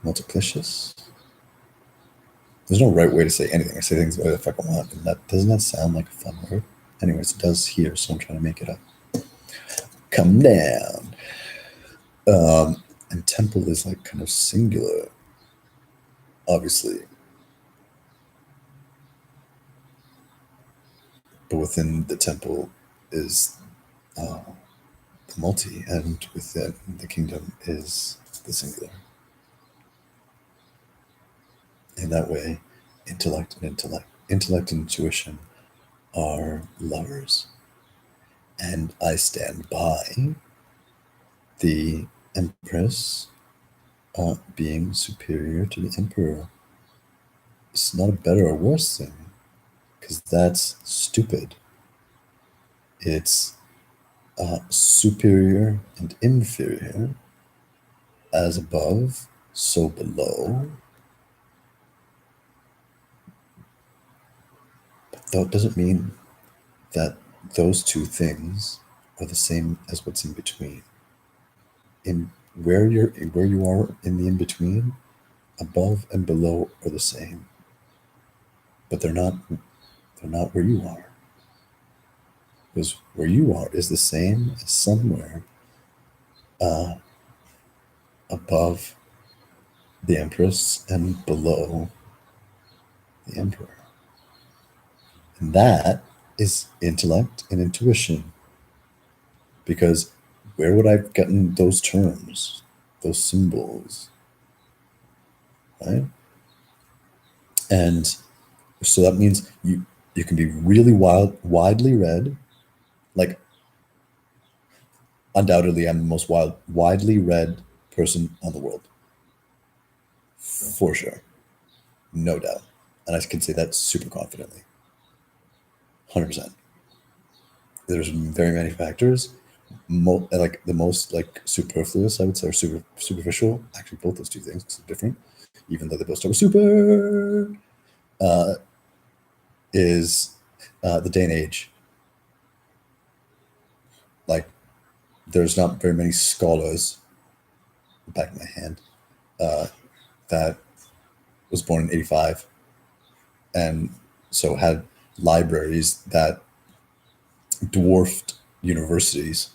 multiplicious. There's no right way to say anything. I say things the way the fuck I want, and that doesn't that sound like a fun word? Anyways, it does here, so I'm trying to make it up. Come down. And temple is like kind of singular, obviously. But within the temple is the multi, and within the kingdom is the singular. In that way, intellect and intuition are lovers. And I stand by the Empress being superior to the Emperor. It's not a better or worse thing, because that's stupid. It's superior and inferior, as above, so below. But that doesn't mean that those two things are the same as what's in between. In where you are in the in between, above and below are the same, but they're not where you are. Because where you are is the same as somewhere above the Empress and below the Emperor. And that is intellect and intuition. Because where would I have gotten those terms, those symbols, right? And so that means you can be really widely read. Like, undoubtedly, I'm the most widely read person on the world. For sure. No doubt. And I can say that super confidently. 100%. There's very many factors. Like the most like superfluous, I would say, or superficial. Actually, both those two things are different, even though they both start with super. Is the day and age. Like, there's not very many scholars. Back of my hand, that was born in '85, and so had libraries that dwarfed universities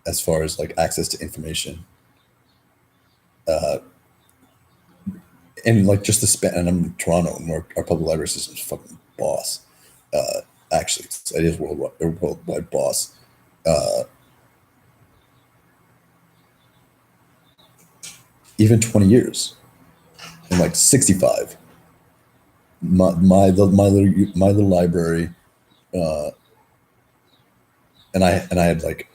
as far as like access to information. And like just the span, and I'm in Toronto, and our public library system is fucking boss. Actually, it is worldwide boss. Even 20 years, and like 65. My little library, and I had like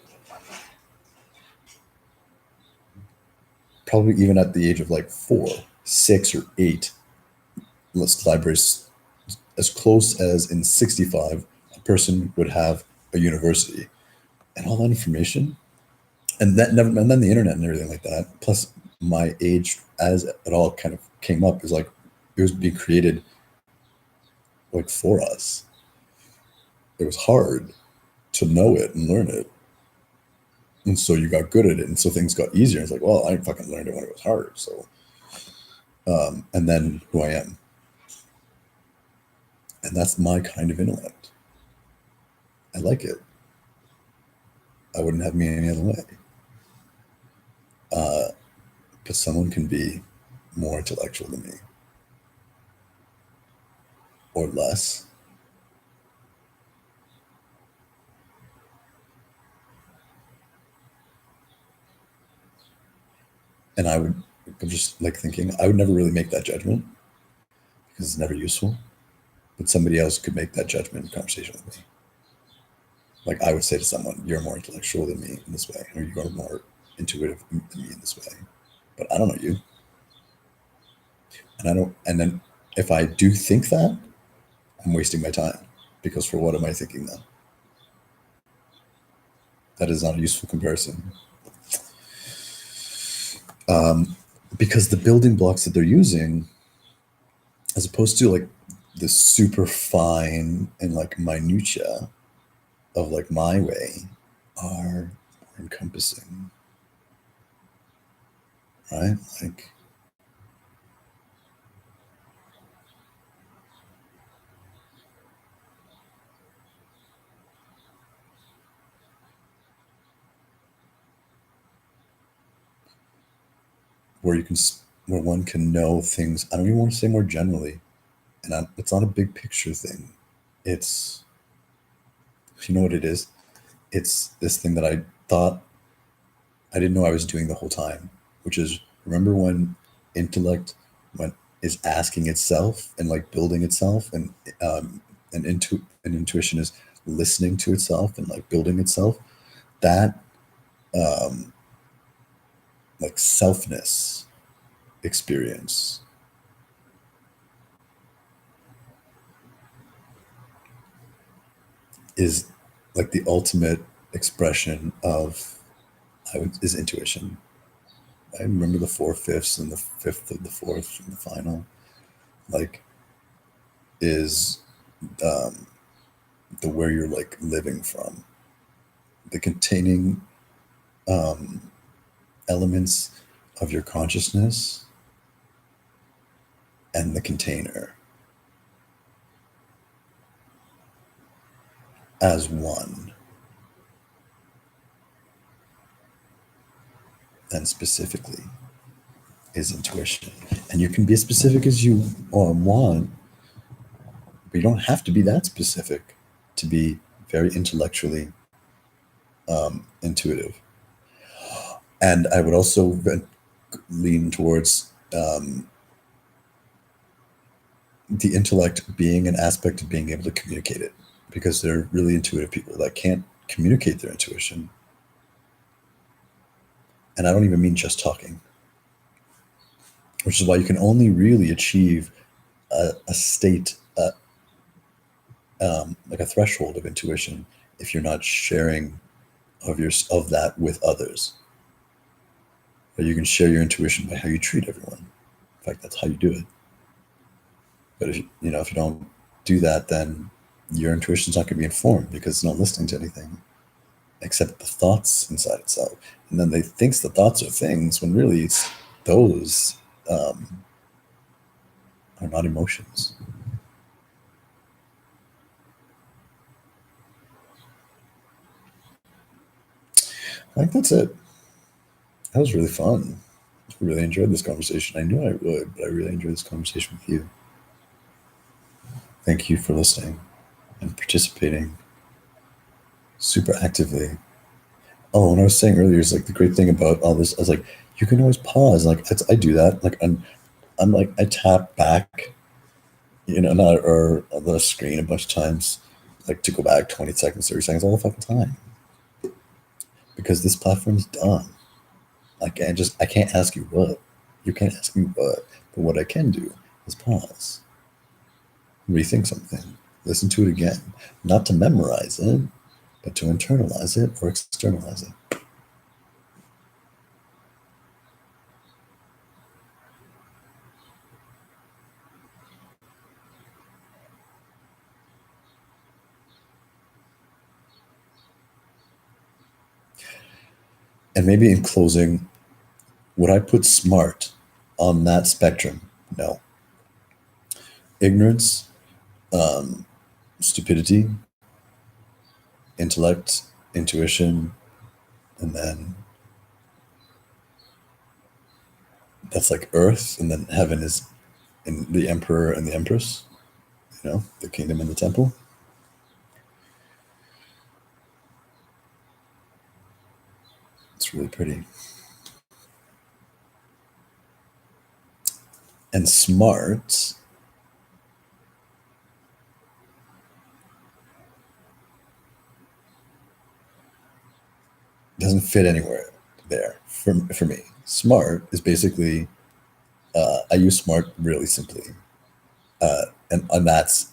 probably even at the age of like 4, 6, or 8, libraries as close as in 65, a person would have a university, and all that information, and then the internet and everything like that. Plus, my age, as it all kind of came up, is like it was being created like for us. It was hard to know it and learn it, and so you got good at it, and so things got easier. It's like, well, I fucking learned it when it was hard. So, and then who I am, and that's my kind of intellect. I like it. I wouldn't have me any other way. But someone can be more intellectual than me, or less. And I'm just like thinking, I would never really make that judgment because it's never useful. But somebody else could make that judgment in conversation with me. Like, I would say to someone, you're more intellectual than me in this way, or you are more intuitive than me in this way. But I don't know you. And then if I do think that, I'm wasting my time, because for what am I thinking then? That is not a useful comparison. Because the building blocks that they're using, as opposed to like the super fine and like minutia of like my way, are more encompassing, right? Like, where you can, where one can know things. I don't even want to say more generally, and it's not a big picture thing. It's, you know what it is? It's this thing that I thought I didn't know I was doing the whole time, which is, remember when intellect, when is asking itself and like building itself, and intuition is listening to itself and like building itself. That um, like selfness experience is like the ultimate expression of, is intuition. I remember the 4/5 and the fifth of the fourth and the final, like, is um, the where you're like living from, the containing um, elements of your consciousness and the container as one, and specifically is intuition. And you can be as specific as you want, but you don't have to be that specific to be very intellectually intuitive. And I would also lean towards the intellect being an aspect of being able to communicate it, because there are really intuitive people that can't communicate their intuition. And I don't even mean just talking, which is why you can only really achieve a state, like a threshold of intuition, if you're not sharing of that with others. But you can share your intuition by how you treat everyone. In fact, that's how you do it. But if if you don't do that, then your intuition's not going to be informed, because it's not listening to anything except the thoughts inside itself. And then they thinks the thoughts are things, when really those are not emotions. I think that's it. That was really fun. I really enjoyed this conversation. I knew I would, but I really enjoyed this conversation with you. Thank you for listening and participating super actively. Oh, and I was saying earlier, is like the great thing about all this. I was like, you can always pause. Like I do that. Like I'm like, I tap back, not or the screen a bunch of times, like to go back 20 seconds, 30 seconds, all the fucking time, because this platform's done. Like I can't ask you what. You can't ask me what. But what I can do is pause, rethink something, listen to it again, not to memorize it, but to internalize it or externalize it. And maybe in closing, would I put smart on that spectrum? No. Ignorance, stupidity, intellect, intuition, and then that's like earth, and then heaven is in the emperor and the empress, the kingdom and the temple. It's really pretty. And smart doesn't fit anywhere there for me. Smart is basically, I use smart really simply, and that's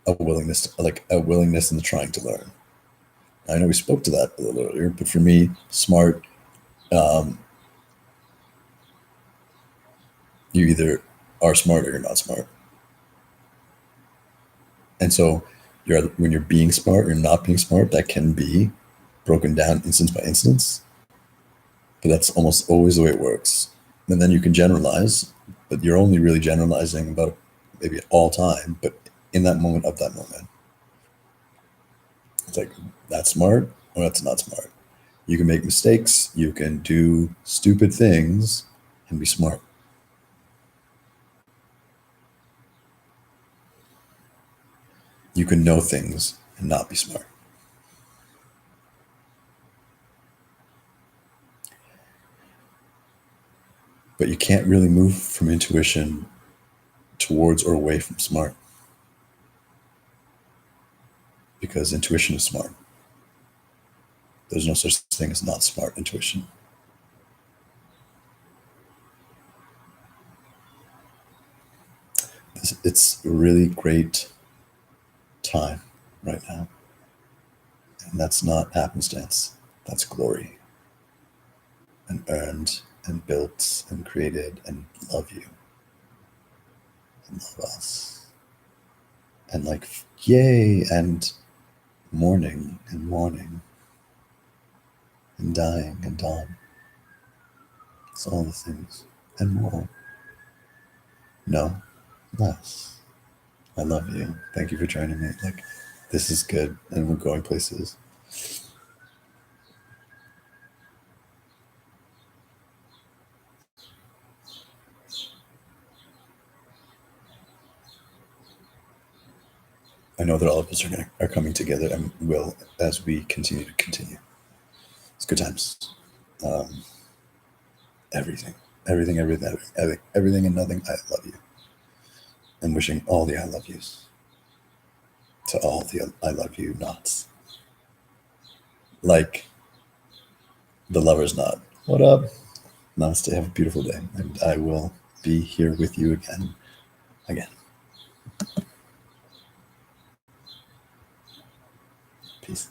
a willingness, like a willingness in the trying to learn. I know we spoke to that a little earlier, but for me, smart, um, you either are smart or you're not smart. And so when you're being smart or not being smart, that can be broken down instance by instance, but that's almost always the way it works. And then you can generalize, but you're only really generalizing about maybe all time, but in that moment of that moment. It's like, that's smart or that's not smart. You can make mistakes, you can do stupid things and be smart. You can know things and not be smart. But you can't really move from intuition towards or away from smart, because intuition is smart. There's no such thing as not smart intuition. It's a really great time right now. And that's not happenstance. That's glory. And earned and built and created and love you and love us. And like, yay, and mourning and mourning and dying and dawn. It's all the things and more. No, less. I love you. Thank you for joining me. Like, this is good, and we're going places. I know that all of us are coming together and will as we continue to continue. It's good times. Um, everything, everything and nothing. I love you. And wishing all the I love yous to all the I love you nots. Like the lover's knot. What up? Namaste. Have a beautiful day. And I will be here with you again. Peace.